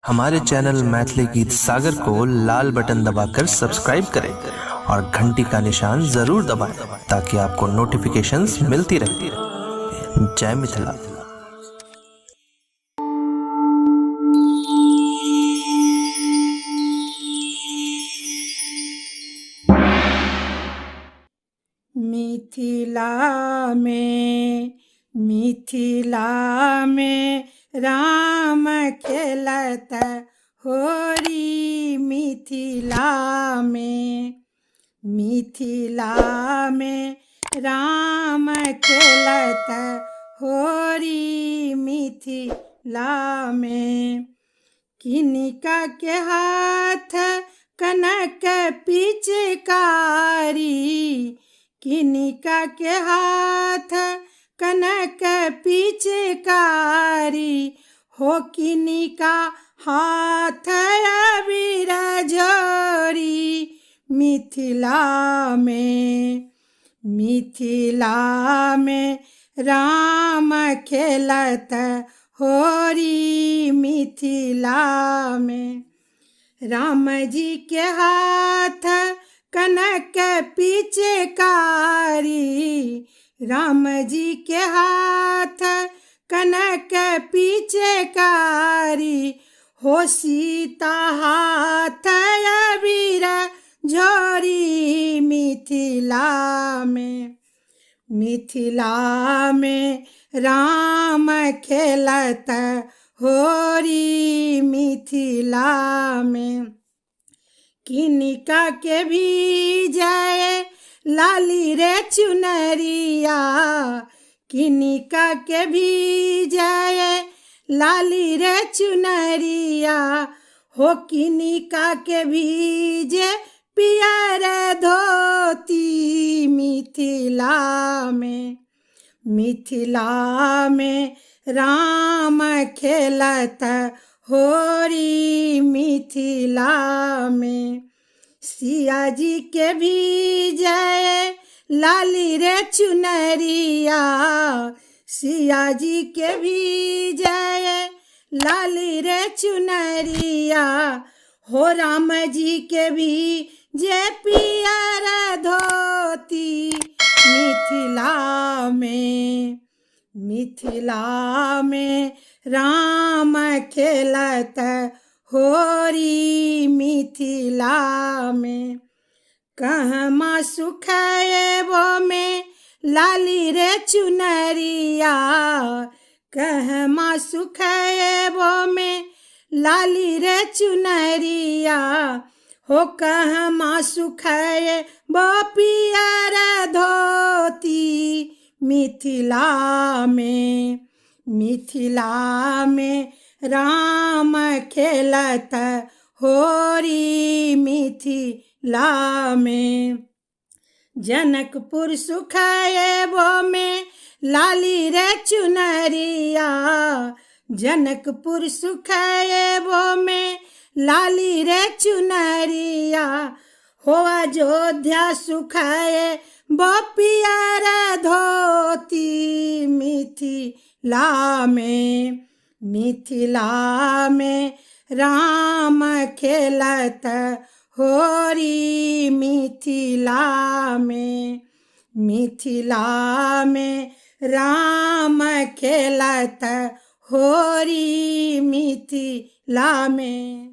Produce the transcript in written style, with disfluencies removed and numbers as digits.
हमारे चैनल मैथिली गीत सागर को लाल बटन दबाकर सब्सक्राइब करें और घंटी का निशान जरूर दबाएं ताकि आपको नोटिफिकेशंस मिलती रहे। जय मिथिला। मिथिला में राम खेलत होरी। मिथिला में राम खेलत होरी। मिथिला में किनिका के हाथ कनक पिचकारी। किनिका के हाथ कनक पिचकारी हो। किनिका हाथ अबीर झोरी। मिथिला में राम खेलत होरी। मिथिला में राम जी के हाथ कनक पिचकारी। राम जी के हाथ कनक पिचकारी हो। सीता हाथ अबीर झोरी। मिथिला में राम खेलत होरी। मिथिला में किनिका के भी जय लाली रे चुनरिया। किनिका के भी जय लाली रे चुनरिया हो। किनिका के भी जय पियर धोती। मिथिला में राम खेलत होरी। मिथिला में सिया जी के भी जय लाली रे चुनरिया। सिया जी के भी जय लाली रे चुनरिया हो। राम जी के भी जय पियर धोती। मिथिला में राम खेलत होरी। मिथिला में कहमा सुख एबो में लाली रे चुनरिया। कहमा सुख एबो में लाली रे चुनरिया हो। कहमा सुख एबो पियर धोती। मिथिला में राम खेलत होरी। मिथिला में जनकपुर सुख एबो में लाली रे चुनरिया। जनकपुर सुख एबो में लाली रे चुनरिया हो। अयोध्या सुख एबो पियर धोती। मिथिला में राम खेलत होरी। मिथिला में राम खेलत होरी। मिथिला में।